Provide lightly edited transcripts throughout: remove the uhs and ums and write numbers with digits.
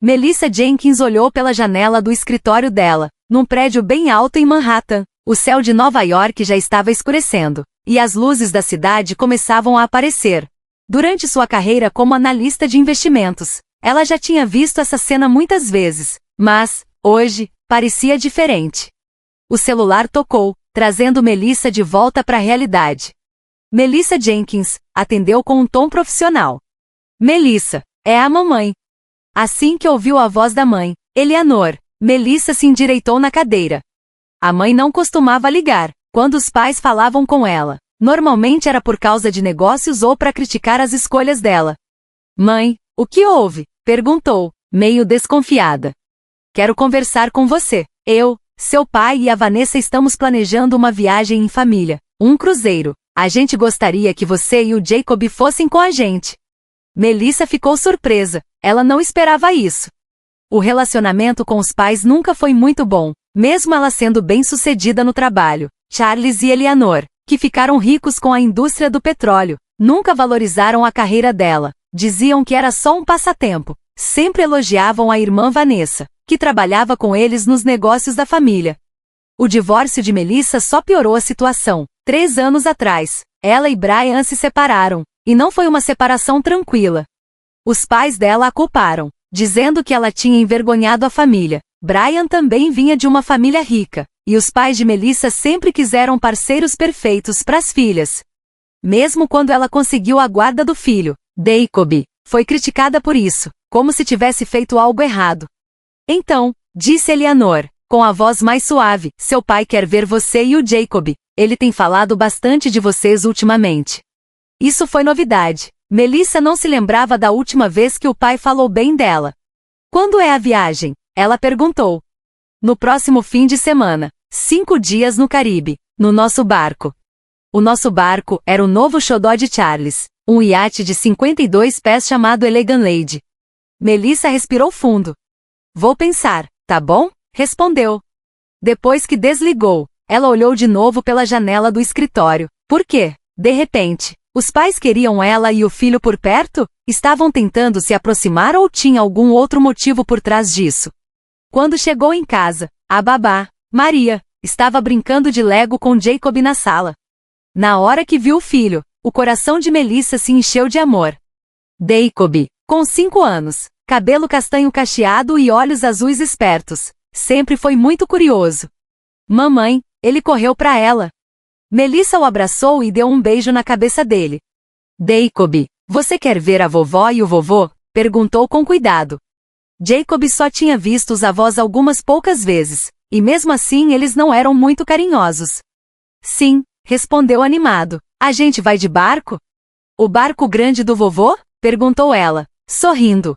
Melissa Jenkins olhou pela janela do escritório dela, num prédio bem alto em Manhattan. O céu de Nova York já estava escurecendo, e as luzes da cidade começavam a aparecer. Durante sua carreira como analista de investimentos, ela já tinha visto essa cena muitas vezes, mas, hoje, parecia diferente. O celular tocou, trazendo Melissa de volta para a realidade. Melissa Jenkins atendeu com um tom profissional. Melissa, é a mamãe. Assim que ouviu a voz da mãe, Eleanor, Melissa se endireitou na cadeira. A mãe não costumava ligar quando os pais falavam com ela. Normalmente era por causa de negócios ou para criticar as escolhas dela. Mãe, o que houve? Perguntou, meio desconfiada. Quero conversar com você. Eu, seu pai e a Vanessa estamos planejando uma viagem em família, um cruzeiro. A gente gostaria que você e o Jacob fossem com a gente. Melissa ficou surpresa, ela não esperava isso. O relacionamento com os pais nunca foi muito bom, mesmo ela sendo bem-sucedida no trabalho. Charles e Eleanor, que ficaram ricos com a indústria do petróleo, nunca valorizaram a carreira dela. Diziam que era só um passatempo. Sempre elogiavam a irmã Vanessa, que trabalhava com eles nos negócios da família. O divórcio de Melissa só piorou a situação. 3 anos atrás, ela e Brian se separaram, e não foi uma separação tranquila. Os pais dela a culparam, dizendo que ela tinha envergonhado a família. Brian também vinha de uma família rica, e os pais de Melissa sempre quiseram parceiros perfeitos para as filhas. Mesmo quando ela conseguiu a guarda do filho, Jacob, foi criticada por isso, como se tivesse feito algo errado. Então, disse Eleanor, com a voz mais suave, seu pai quer ver você e o Jacob. Ele tem falado bastante de vocês ultimamente. Isso foi novidade. Melissa não se lembrava da última vez que o pai falou bem dela. Quando é a viagem? Ela perguntou. No próximo fim de semana. 5 dias no Caribe, no nosso barco. O nosso barco era o novo xodó de Charles, um iate de 52 pés chamado Elegant Lady. Melissa respirou fundo. Vou pensar, tá bom? Respondeu. Depois que desligou, ela olhou de novo pela janela do escritório. Por quê? De repente, os pais queriam ela e o filho por perto? Estavam tentando se aproximar ou tinha algum outro motivo por trás disso? Quando chegou em casa, a babá, Maria, estava brincando de Lego com Jacob na sala. Na hora que viu o filho, o coração de Melissa se encheu de amor. Jacob, com 5 anos, cabelo castanho cacheado e olhos azuis espertos, sempre foi muito curioso. Mamãe, ele correu para ela. Melissa o abraçou e deu um beijo na cabeça dele. Jacob, você quer ver a vovó e o vovô? Perguntou com cuidado. Jacob só tinha visto os avós algumas poucas vezes, e mesmo assim eles não eram muito carinhosos. Sim, respondeu animado. A gente vai de barco? O barco grande do vovô? Perguntou ela, sorrindo.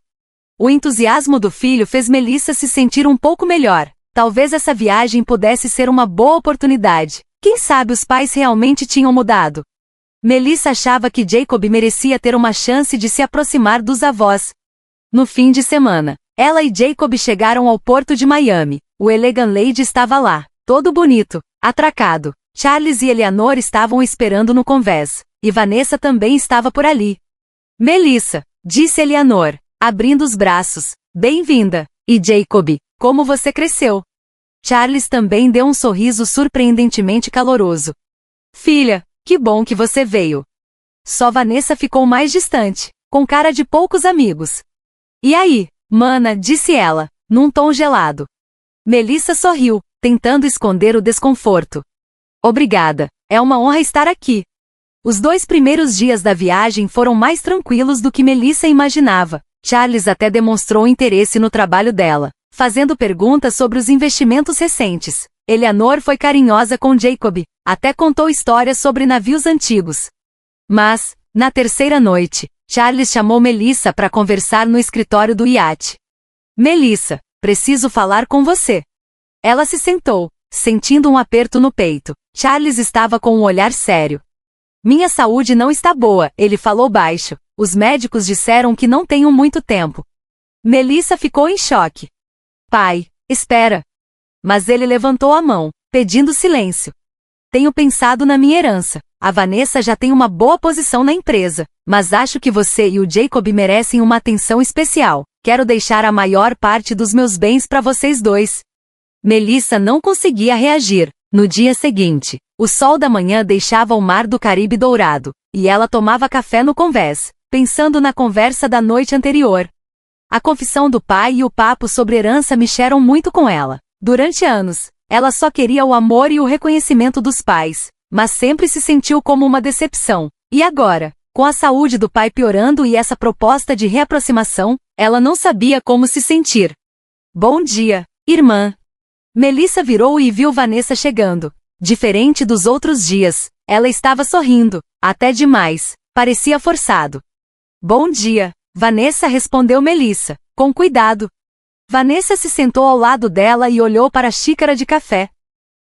O entusiasmo do filho fez Melissa se sentir um pouco melhor. Talvez essa viagem pudesse ser uma boa oportunidade. Quem sabe os pais realmente tinham mudado. Melissa achava que Jacob merecia ter uma chance de se aproximar dos avós. No fim de semana, ela e Jacob chegaram ao porto de Miami. O Elegant Lady estava lá, todo bonito, atracado. Charles e Eleanor estavam esperando no convés, e Vanessa também estava por ali. Melissa, disse Eleanor, abrindo os braços, bem-vinda. E Jacob, como você cresceu? Charles também deu um sorriso surpreendentemente caloroso. Filha, que bom que você veio. Só Vanessa ficou mais distante, com cara de poucos amigos. E aí, mana, disse ela, num tom gelado. Melissa sorriu, tentando esconder o desconforto. Obrigada, é uma honra estar aqui. Os 2 primeiros dias da viagem foram mais tranquilos do que Melissa imaginava. Charles até demonstrou interesse no trabalho dela, fazendo perguntas sobre os investimentos recentes. Eleanor foi carinhosa com Jacob, até contou histórias sobre navios antigos. Mas, na terceira noite, Charles chamou Melissa para conversar no escritório do iate. Melissa, preciso falar com você. Ela se sentou, sentindo um aperto no peito. Charles estava com um olhar sério. Minha saúde não está boa, ele falou baixo. Os médicos disseram que não tenho muito tempo. Melissa ficou em choque. Pai, espera. Mas ele levantou a mão, pedindo silêncio. Tenho pensado na minha herança. A Vanessa já tem uma boa posição na empresa, mas acho que você e o Jacob merecem uma atenção especial. quero deixar a maior parte dos meus bens para vocês dois. Melissa não conseguia reagir. No dia seguinte, o sol da manhã deixava o mar do Caribe dourado, e ela tomava café no convés, pensando na conversa da noite anterior. A confissão do pai e o papo sobre herança mexeram muito com ela. Durante anos, ela só queria o amor e o reconhecimento dos pais, mas sempre se sentiu como uma decepção. E agora, com a saúde do pai piorando e essa proposta de reaproximação, ela não sabia como se sentir. Bom dia, irmã. Melissa virou e viu Vanessa chegando. Diferente dos outros dias, ela estava sorrindo, até demais, parecia forçado. Bom dia, Vanessa, respondeu Melissa, com cuidado. Vanessa se sentou ao lado dela e olhou para a xícara de café.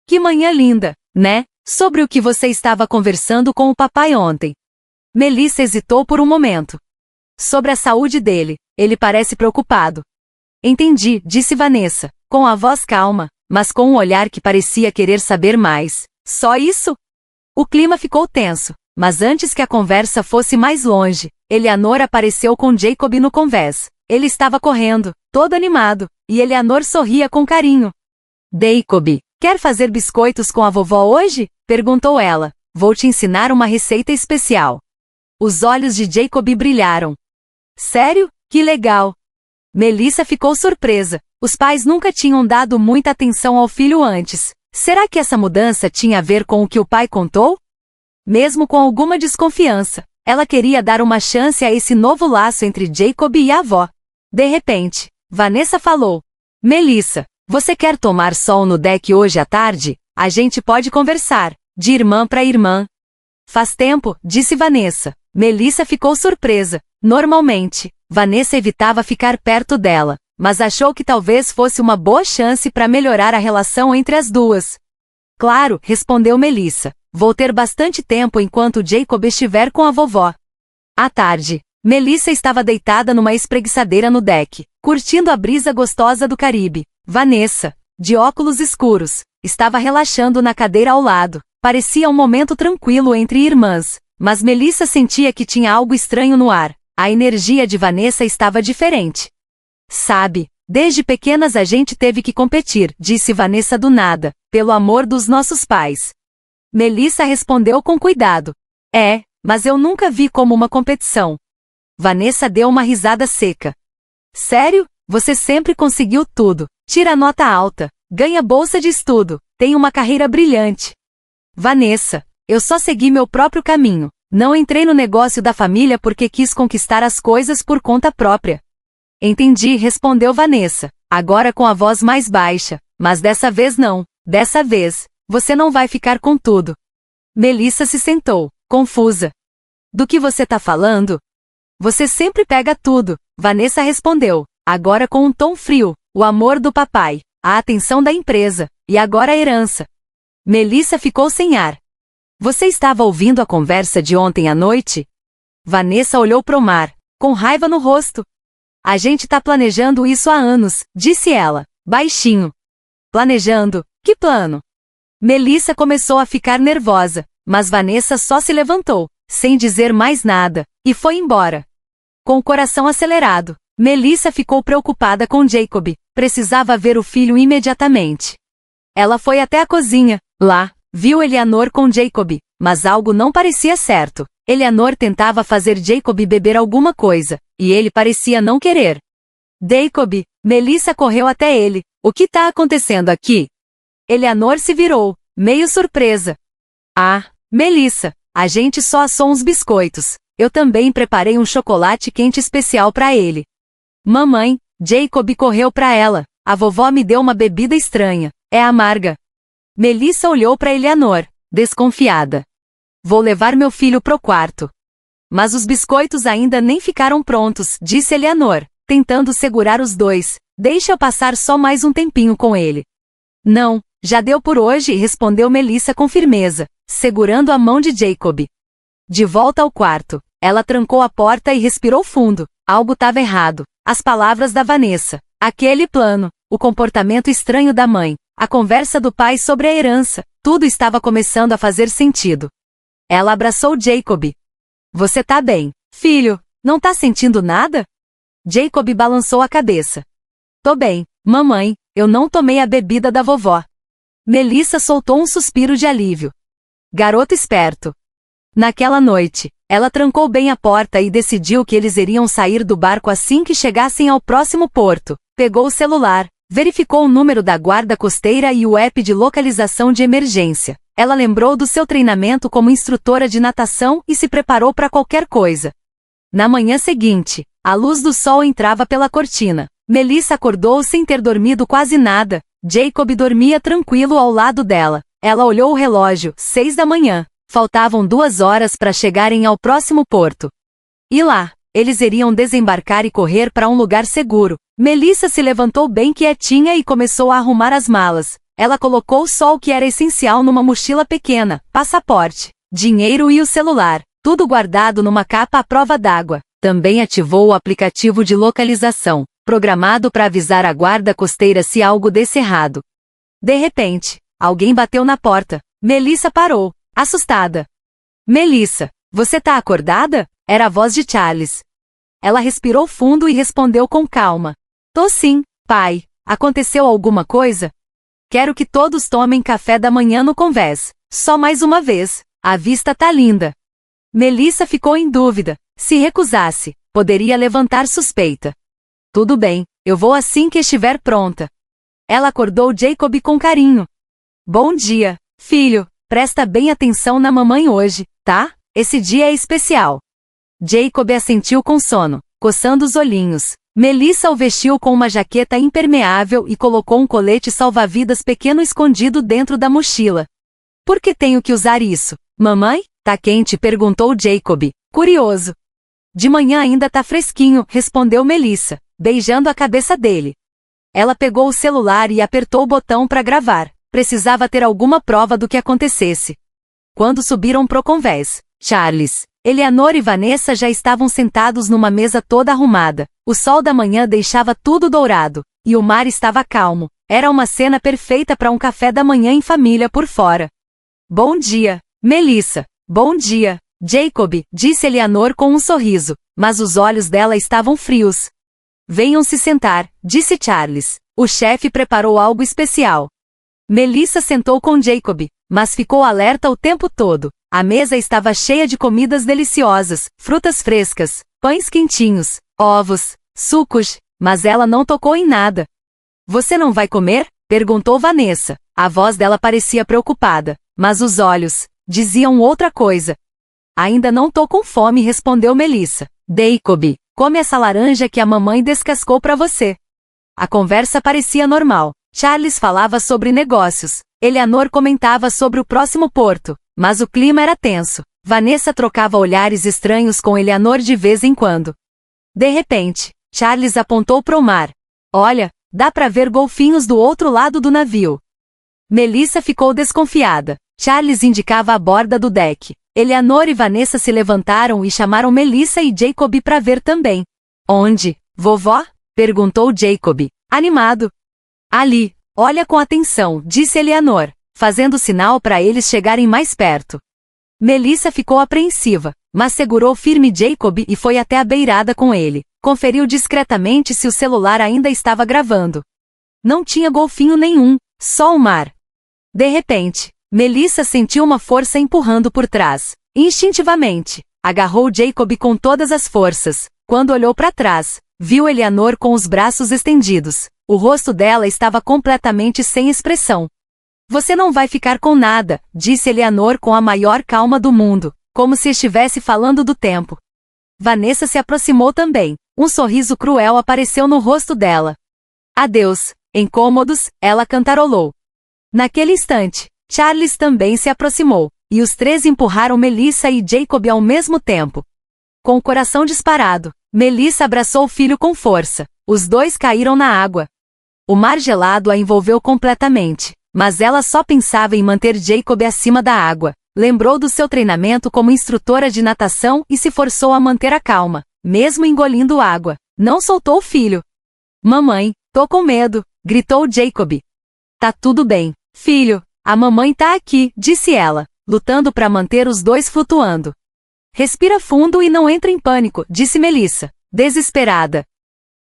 Que manhã linda, né? Sobre o que você estava conversando com o papai ontem. Melissa hesitou por um momento. Sobre a saúde dele, ele parece preocupado. Entendi, disse Vanessa, com a voz calma, mas com um olhar que parecia querer saber mais. Só isso? O clima ficou tenso, mas antes que a conversa fosse mais longe, Eleanor apareceu com Jacob no convés. Ele estava correndo, todo animado, e Eleanor sorria com carinho. Jacob, quer fazer biscoitos com a vovó hoje? Perguntou ela. Vou te ensinar uma receita especial. Os olhos de Jacob brilharam. Sério? Que legal! Melissa ficou surpresa. Os pais nunca tinham dado muita atenção ao filho antes. Será que essa mudança tinha a ver com o que o pai contou? Mesmo com alguma desconfiança, ela queria dar uma chance a esse novo laço entre Jacob e a avó. De repente, Vanessa falou. Melissa, você quer tomar sol no deck hoje à tarde? A gente pode conversar, de irmã para irmã. Faz tempo, disse Vanessa. Melissa ficou surpresa. Normalmente, Vanessa evitava ficar perto dela, mas achou que talvez fosse uma boa chance para melhorar a relação entre as duas. Claro, respondeu Melissa. Vou ter bastante tempo enquanto Jacob estiver com a vovó. À tarde, Melissa estava deitada numa espreguiçadeira no deck, curtindo a brisa gostosa do Caribe. Vanessa, de óculos escuros, estava relaxando na cadeira ao lado. Parecia um momento tranquilo entre irmãs, mas Melissa sentia que tinha algo estranho no ar. A energia de Vanessa estava diferente. Sabe, desde pequenas a gente teve que competir, disse Vanessa do nada, pelo amor dos nossos pais. Melissa respondeu com cuidado. É, mas eu nunca vi como uma competição. Vanessa deu uma risada seca. Sério? Você sempre conseguiu tudo. Tira nota alta, ganha bolsa de estudo, tem uma carreira brilhante. Vanessa, eu só segui meu próprio caminho. Não entrei no negócio da família porque quis conquistar as coisas por conta própria. Entendi, respondeu Vanessa, agora com a voz mais baixa, mas dessa vez não. Dessa vez, você não vai ficar com tudo. Melissa se sentou, confusa. Do que você tá falando? Você sempre pega tudo, Vanessa respondeu, agora com um tom frio, o amor do papai, a atenção da empresa, e agora a herança. Melissa ficou sem ar. Você estava ouvindo a conversa de ontem à noite? Vanessa olhou pro mar, com raiva no rosto. A gente tá planejando isso há anos, disse ela, baixinho. Planejando? Que plano? Melissa começou a ficar nervosa, mas Vanessa só se levantou, sem dizer mais nada, e foi embora. Com o coração acelerado, Melissa ficou preocupada com Jacob, precisava ver o filho imediatamente. Ela foi até a cozinha, lá, viu Eleanor com Jacob, mas algo não parecia certo. Eleanor tentava fazer Jacob beber alguma coisa, e ele parecia não querer. Jacob, Melissa correu até ele. O que tá acontecendo aqui? Eleanor se virou, meio surpresa. Ah, Melissa, a gente só assou uns biscoitos. Eu também preparei um chocolate quente especial para ele. Mamãe, Jacob correu para ela. A vovó me deu uma bebida estranha. É amarga. Melissa olhou para Eleanor, desconfiada. Vou levar meu filho pro quarto. Mas os biscoitos ainda nem ficaram prontos, disse Eleanor, tentando segurar os dois. Deixa eu passar só mais um tempinho com ele. Não, já deu por hoje, respondeu Melissa com firmeza, segurando a mão de Jacob. De volta ao quarto, ela trancou a porta e respirou fundo. Algo estava errado. As palavras da Vanessa, aquele plano, o comportamento estranho da mãe, a conversa do pai sobre a herança, tudo estava começando a fazer sentido. Ela abraçou Jacob. Você tá bem, filho? Não tá sentindo nada? Jacob balançou a cabeça. Tô bem, mamãe, eu não tomei a bebida da vovó. Melissa soltou um suspiro de alívio. Garoto esperto. Naquela noite, ela trancou bem a porta e decidiu que eles iriam sair do barco assim que chegassem ao próximo porto. Pegou o celular, verificou o número da guarda costeira e o app de localização de emergência. Ela lembrou do seu treinamento como instrutora de natação e se preparou para qualquer coisa. Na manhã seguinte, a luz do sol entrava pela cortina. Melissa acordou sem ter dormido quase nada. Jacob dormia tranquilo ao lado dela. Ela olhou o relógio, 6 da manhã. Faltavam 2 horas para chegarem ao próximo porto. E lá, eles iriam desembarcar e correr para um lugar seguro. Melissa se levantou bem quietinha e começou a arrumar as malas. Ela colocou só o que era essencial numa mochila pequena: passaporte, dinheiro e o celular, tudo guardado numa capa à prova d'água. Também ativou o aplicativo de localização, programado para avisar a guarda costeira se algo desse errado. De repente, alguém bateu na porta. Melissa parou, assustada. Melissa, você tá acordada? Era a voz de Charles. Ela respirou fundo e respondeu com calma. Tô sim, pai. Aconteceu alguma coisa? Quero que todos tomem café da manhã no convés. Só mais uma vez. A vista tá linda. Melissa ficou em dúvida. Se recusasse, poderia levantar suspeita. Tudo bem, eu vou assim que estiver pronta. Ela acordou Jacob com carinho. Bom dia, filho. Presta bem atenção na mamãe hoje, tá? Esse dia é especial. Jacob assentiu com sono, coçando os olhinhos. Melissa o vestiu com uma jaqueta impermeável e colocou um colete salva-vidas pequeno escondido dentro da mochila. Por que tenho que usar isso, mamãe? Tá quente? Perguntou Jacob, curioso. De manhã ainda tá fresquinho, respondeu Melissa, beijando a cabeça dele. Ela pegou o celular e apertou o botão para gravar. Precisava ter alguma prova do que acontecesse. Quando subiram pro convés, Charles, Eleanor e Vanessa já estavam sentados numa mesa toda arrumada. O sol da manhã deixava tudo dourado, e o mar estava calmo. Era uma cena perfeita para um café da manhã em família por fora. Bom dia, Melissa. Bom dia, Jacob, disse Eleanor com um sorriso, mas os olhos dela estavam frios. Venham se sentar, disse Charles. O chefe preparou algo especial. Melissa sentou com Jacob, mas ficou alerta o tempo todo. A mesa estava cheia de comidas deliciosas, frutas frescas, pães quentinhos, ovos, sucos, mas ela não tocou em nada. Você não vai comer? Perguntou Vanessa. A voz dela parecia preocupada, mas os olhos diziam outra coisa. Ainda não tô com fome, respondeu Melissa. Jacob, come essa laranja que a mamãe descascou para você. A conversa parecia normal. Charles falava sobre negócios. Eleanor comentava sobre o próximo porto, mas o clima era tenso. Vanessa trocava olhares estranhos com Eleanor de vez em quando. De repente, Charles apontou para o mar. Olha, dá para ver golfinhos do outro lado do navio. Melissa ficou desconfiada. Charles indicava a borda do deck. Eleanor e Vanessa se levantaram e chamaram Melissa e Jacob para ver também. Onde, vovó? Perguntou Jacob, animado. Ali, olha com atenção, disse Eleanor, fazendo sinal para eles chegarem mais perto. Melissa ficou apreensiva, mas segurou firme Jacob e foi até a beirada com ele. Conferiu discretamente se o celular ainda estava gravando. Não tinha golfinho nenhum, só o mar. De repente, Melissa sentiu uma força empurrando por trás. Instintivamente, agarrou Jacob com todas as forças. Quando olhou para trás, viu Eleanor com os braços estendidos. O rosto dela estava completamente sem expressão. Você não vai ficar com nada, disse Eleanor com a maior calma do mundo, como se estivesse falando do tempo. Vanessa se aproximou também. Um sorriso cruel apareceu no rosto dela. Adeus, incômodos, ela cantarolou. Naquele instante, Charles também se aproximou, e os três empurraram Melissa e Jacob ao mesmo tempo. Com o coração disparado, Melissa abraçou o filho com força. Os dois caíram na água. O mar gelado a envolveu completamente, mas ela só pensava em manter Jacob acima da água. Lembrou do seu treinamento como instrutora de natação e se forçou a manter a calma, mesmo engolindo água. Não soltou o filho. Mamãe, tô com medo, gritou Jacob. Tá tudo bem, filho, a mamãe tá aqui, disse ela, lutando para manter os dois flutuando. Respira fundo e não entre em pânico, disse Melissa, desesperada.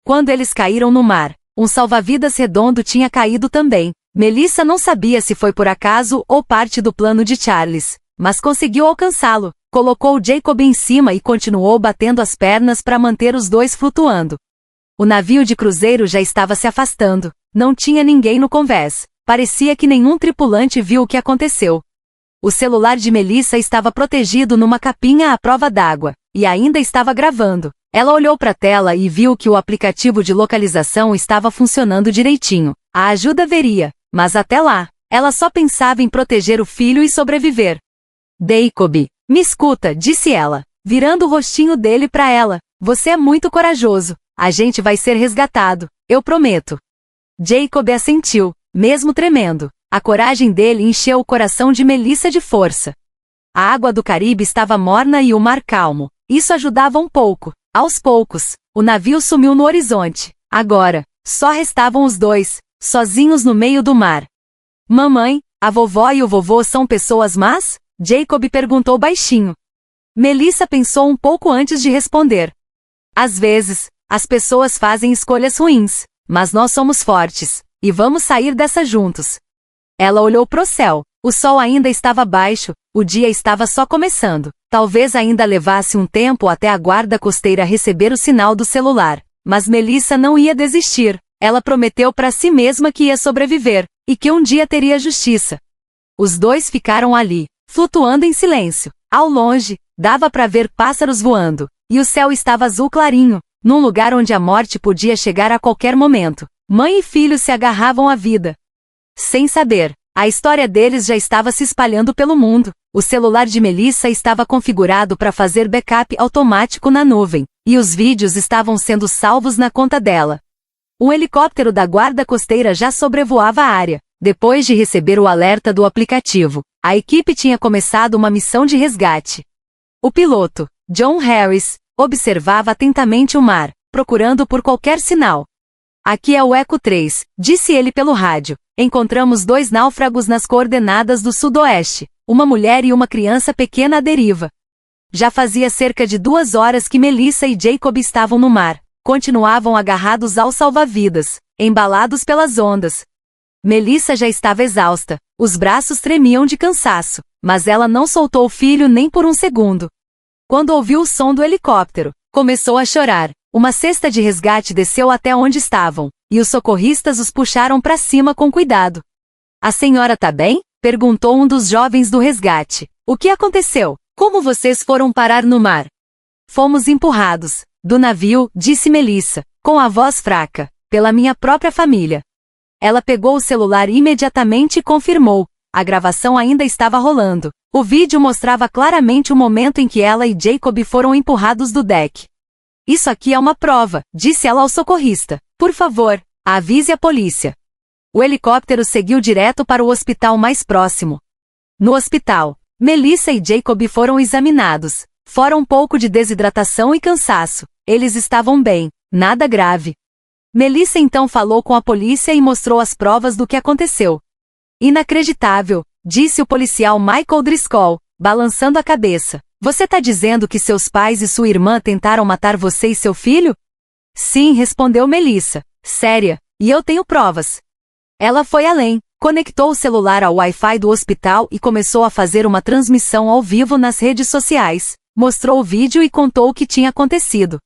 Quando eles caíram no mar, um salva-vidas redondo tinha caído também. Melissa não sabia se foi por acaso ou parte do plano de Charles, mas conseguiu alcançá-lo. Colocou Jacob em cima e continuou batendo as pernas para manter os dois flutuando. O navio de cruzeiro já estava se afastando. Não tinha ninguém no convés. Parecia que nenhum tripulante viu o que aconteceu. O celular de Melissa estava protegido numa capinha à prova d'água, e ainda estava gravando. Ela olhou para a tela e viu que o aplicativo de localização estava funcionando direitinho. A ajuda viria, mas até lá, ela só pensava em proteger o filho e sobreviver. Jacob, me escuta, disse ela, virando o rostinho dele para ela. Você é muito corajoso. A gente vai ser resgatado, eu prometo. Jacob assentiu, mesmo tremendo. A coragem dele encheu o coração de Melissa de força. A água do Caribe estava morna e o mar calmo. Isso ajudava um pouco. Aos poucos, o navio sumiu no horizonte. Agora, só restavam os dois, sozinhos no meio do mar. Mamãe, a vovó e o vovô são pessoas más? Jacob perguntou baixinho. Melissa pensou um pouco antes de responder. Às vezes, as pessoas fazem escolhas ruins, mas nós somos fortes, e vamos sair dessa juntos. Ela olhou pro céu. O sol ainda estava baixo, o dia estava só começando. Talvez ainda levasse um tempo até a guarda costeira receber o sinal do celular, mas Melissa não ia desistir. Ela prometeu para si mesma que ia sobreviver, e que um dia teria justiça. Os dois ficaram ali, flutuando em silêncio. Ao longe, dava para ver pássaros voando, e o céu estava azul clarinho, num lugar onde a morte podia chegar a qualquer momento. Mãe e filho se agarravam à vida. Sem saber, a história deles já estava se espalhando pelo mundo. O celular de Melissa estava configurado para fazer backup automático na nuvem, e os vídeos estavam sendo salvos na conta dela. Um helicóptero da guarda costeira já sobrevoava a área. Depois de receber o alerta do aplicativo, a equipe tinha começado uma missão de resgate. O piloto, John Harris, observava atentamente o mar, procurando por qualquer sinal. Aqui é o Eco 3, disse ele pelo rádio. Encontramos 2 náufragos nas coordenadas do sudoeste, uma mulher e uma criança pequena à deriva. Já fazia cerca de 2 horas que Melissa e Jacob estavam no mar. Continuavam agarrados ao salva-vidas, embalados pelas ondas. Melissa já estava exausta, os braços tremiam de cansaço, mas ela não soltou o filho nem por um segundo. Quando ouviu o som do helicóptero, começou a chorar. Uma cesta de resgate desceu até onde estavam, e os socorristas os puxaram para cima com cuidado. A senhora tá bem? Perguntou um dos jovens do resgate. O que aconteceu? Como vocês foram parar no mar? Fomos empurrados do navio, disse Melissa, com a voz fraca, pela minha própria família. Ela pegou o celular imediatamente e confirmou. A gravação ainda estava rolando. O vídeo mostrava claramente o momento em que ela e Jacob foram empurrados do deck. Isso aqui é uma prova, disse ela ao socorrista. Por favor, avise a polícia. O helicóptero seguiu direto para o hospital mais próximo. No hospital, Melissa e Jacob foram examinados. Fora um pouco de desidratação e cansaço. Eles estavam bem, nada grave. Melissa então falou com a polícia e mostrou as provas do que aconteceu. Inacreditável, disse o policial Michael Driscoll, balançando a cabeça. Você tá dizendo que seus pais e sua irmã tentaram matar você e seu filho? Sim, respondeu Melissa, séria, e eu tenho provas. Ela foi além, conectou o celular ao Wi-Fi do hospital e começou a fazer uma transmissão ao vivo nas redes sociais. Mostrou o vídeo e contou o que tinha acontecido.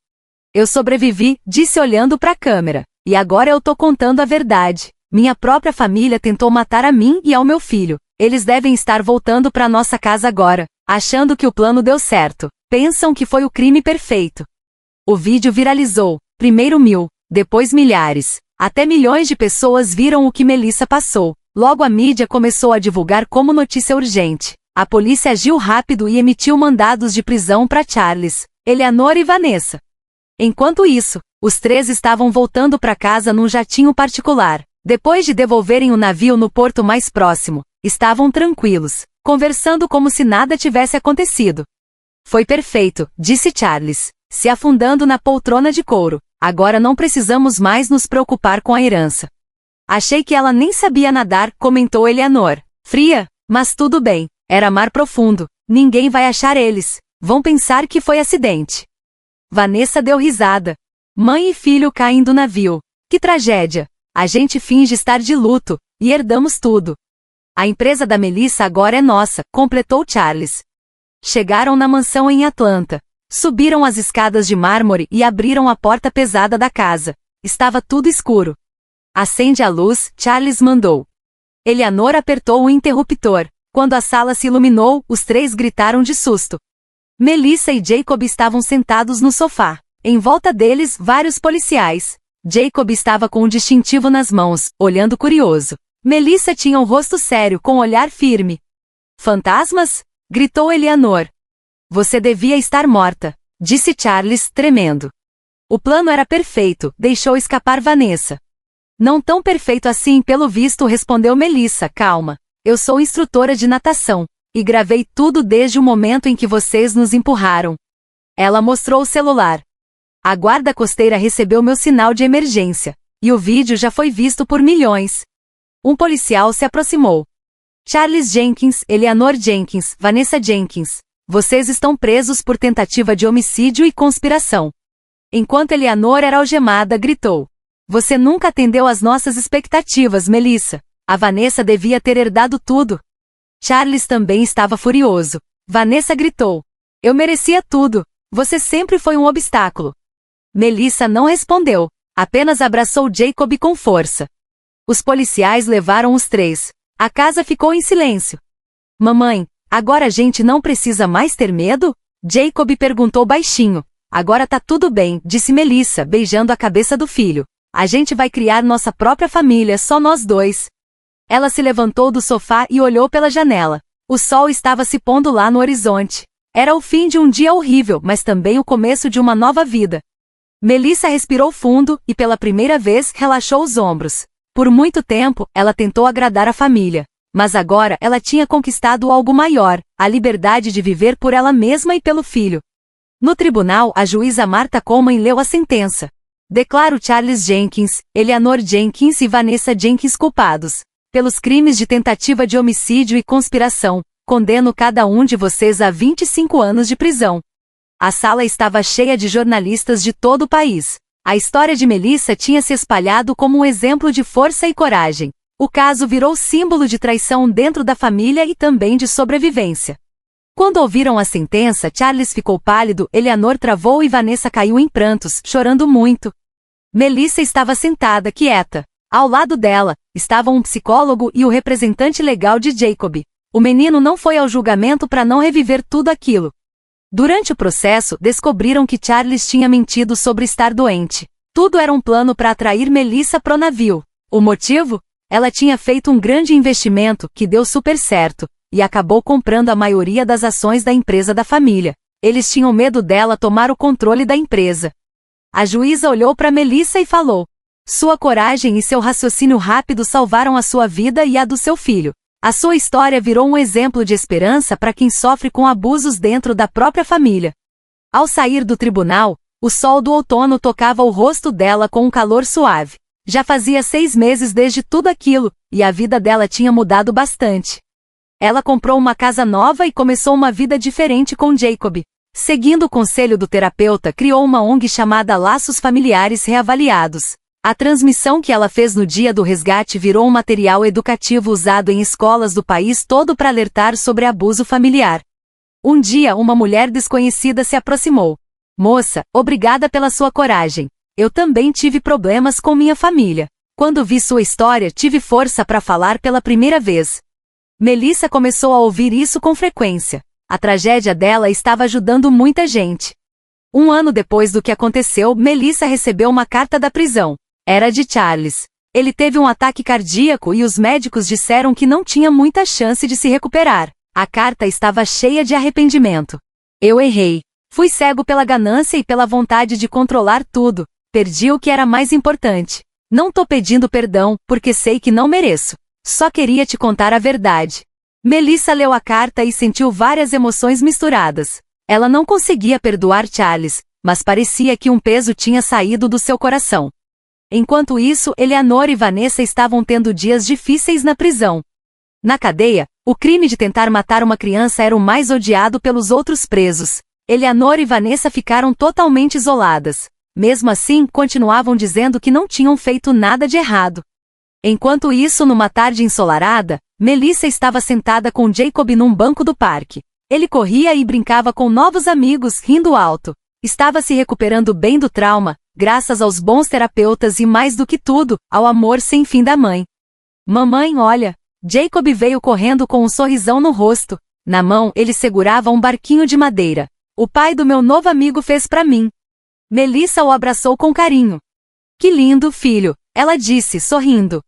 Eu sobrevivi, disse olhando para a câmera, e agora eu tô contando a verdade. Minha própria família tentou matar a mim e ao meu filho. Eles devem estar voltando para nossa casa agora, achando que o plano deu certo. Pensam que foi o crime perfeito. O vídeo viralizou, primeiro 1000, depois milhares. Até milhões de pessoas viram o que Melissa passou. Logo a mídia começou a divulgar como notícia urgente. A polícia agiu rápido e emitiu mandados de prisão para Charles, Eleanor e Vanessa. Enquanto isso, os 3 estavam voltando para casa num jatinho particular. Depois de devolverem o navio no porto mais próximo, estavam tranquilos, conversando como se nada tivesse acontecido. Foi perfeito, disse Charles, se afundando na poltrona de couro. Agora não precisamos mais nos preocupar com a herança. Achei que ela nem sabia nadar, comentou Eleanor. Fria, mas tudo bem. Era mar profundo. Ninguém vai achar eles. Vão pensar que foi acidente. Vanessa deu risada. Mãe e filho caem do navio. Que tragédia! A gente finge estar de luto, e herdamos tudo. A empresa da Melissa agora é nossa, completou Charles. Chegaram na mansão em Atlanta. Subiram as escadas de mármore e abriram a porta pesada da casa. Estava tudo escuro. Acende a luz, Charles mandou. Eleanor apertou o interruptor. Quando a sala se iluminou, os três gritaram de susto. Melissa e Jacob estavam sentados no sofá. Em volta deles, vários policiais. Jacob estava com um distintivo nas mãos, olhando curioso. Melissa tinha um rosto sério, com um olhar firme. Fantasmas? Gritou Eleanor. Você devia estar morta, disse Charles, tremendo. O plano era perfeito, deixou escapar Vanessa. Não tão perfeito assim, pelo visto, respondeu Melissa, calma. Eu sou instrutora de natação, e gravei tudo desde o momento em que vocês nos empurraram. Ela mostrou o celular. A guarda costeira recebeu meu sinal de emergência, e o vídeo já foi visto por milhões. Um policial se aproximou. Charles Jenkins, Eleanor Jenkins, Vanessa Jenkins, vocês estão presos por tentativa de homicídio e conspiração. Enquanto Eleanor era algemada, gritou. Você nunca atendeu às nossas expectativas, Melissa. A Vanessa devia ter herdado tudo. Charles também estava furioso. Vanessa gritou. Eu merecia tudo. Você sempre foi um obstáculo. Melissa não respondeu. Apenas abraçou Jacob com força. Os policiais levaram os três. A casa ficou em silêncio. Mamãe, agora a gente não precisa mais ter medo? Jacob perguntou baixinho. Agora tá tudo bem, disse Melissa, beijando a cabeça do filho. A gente vai criar nossa própria família, só nós dois. Ela se levantou do sofá e olhou pela janela. O sol estava se pondo lá no horizonte. Era o fim de um dia horrível, mas também o começo de uma nova vida. Melissa respirou fundo e pela primeira vez relaxou os ombros. Por muito tempo, ela tentou agradar a família. Mas agora ela tinha conquistado algo maior, a liberdade de viver por ela mesma e pelo filho. No tribunal, a juíza Martha Coleman leu a sentença. Declaro Charles Jenkins, Eleanor Jenkins e Vanessa Jenkins culpados. Pelos crimes de tentativa de homicídio e conspiração, condeno cada um de vocês a 25 anos de prisão. A sala estava cheia de jornalistas de todo o país. A história de Melissa tinha se espalhado como um exemplo de força e coragem. O caso virou símbolo de traição dentro da família e também de sobrevivência. Quando ouviram a sentença, Charles ficou pálido, Eleanor travou e Vanessa caiu em prantos, chorando muito. Melissa estava sentada, quieta. Ao lado dela, estavam um psicólogo e o representante legal de Jacob. O menino não foi ao julgamento para não reviver tudo aquilo. Durante o processo, descobriram que Charles tinha mentido sobre estar doente. Tudo era um plano para atrair Melissa pro navio. O motivo? Ela tinha feito um grande investimento, que deu super certo, e acabou comprando a maioria das ações da empresa da família. Eles tinham medo dela tomar o controle da empresa. A juíza olhou para Melissa e falou. Sua coragem e seu raciocínio rápido salvaram a sua vida e a do seu filho. A sua história virou um exemplo de esperança para quem sofre com abusos dentro da própria família. Ao sair do tribunal, o sol do outono tocava o rosto dela com um calor suave. Já fazia 6 meses desde tudo aquilo, e a vida dela tinha mudado bastante. Ela comprou uma casa nova e começou uma vida diferente com Jacob. Seguindo o conselho do terapeuta, criou uma ONG chamada Laços Familiares Reavaliados. A transmissão que ela fez no dia do resgate virou um material educativo usado em escolas do país todo para alertar sobre abuso familiar. Um dia, uma mulher desconhecida se aproximou. Moça, obrigada pela sua coragem. Eu também tive problemas com minha família. Quando vi sua história, tive força para falar pela primeira vez. Melissa começou a ouvir isso com frequência. A tragédia dela estava ajudando muita gente. 1 ano depois do que aconteceu, Melissa recebeu uma carta da prisão. Era de Charles. Ele teve um ataque cardíaco e os médicos disseram que não tinha muita chance de se recuperar. A carta estava cheia de arrependimento. Eu errei. Fui cego pela ganância e pela vontade de controlar tudo. Perdi o que era mais importante. Não tô pedindo perdão, porque sei que não mereço. Só queria te contar a verdade. Melissa leu a carta e sentiu várias emoções misturadas. Ela não conseguia perdoar Charles, mas parecia que um peso tinha saído do seu coração. Enquanto isso, Eleanor e Vanessa estavam tendo dias difíceis na prisão. Na cadeia, o crime de tentar matar uma criança era o mais odiado pelos outros presos. Eleanor e Vanessa ficaram totalmente isoladas. Mesmo assim, continuavam dizendo que não tinham feito nada de errado. Enquanto isso, numa tarde ensolarada, Melissa estava sentada com Jacob num banco do parque. Ele corria e brincava com novos amigos, rindo alto. Estava se recuperando bem do trauma, graças aos bons terapeutas e, mais do que tudo, ao amor sem fim da mãe. Mamãe, olha! Jacob veio correndo com um sorrisão no rosto. Na mão, ele segurava um barquinho de madeira. O pai do meu novo amigo fez para mim. Melissa o abraçou com carinho. Que lindo, filho, ela disse, sorrindo.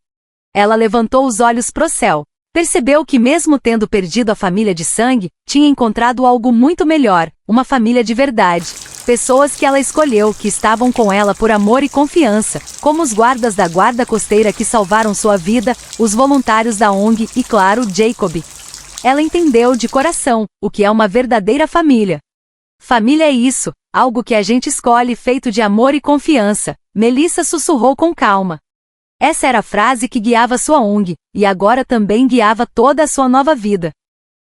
Ela levantou os olhos pro céu. Percebeu que, mesmo tendo perdido a família de sangue, tinha encontrado algo muito melhor, uma família de verdade. Pessoas que ela escolheu, que estavam com ela por amor e confiança, como os guardas da guarda costeira que salvaram sua vida, os voluntários da ONG e, claro, Jacob. Ela entendeu de coração o que é uma verdadeira família. Família é isso, algo que a gente escolhe feito de amor e confiança, Melissa sussurrou com calma. Essa era a frase que guiava sua ONG, e agora também guiava toda a sua nova vida.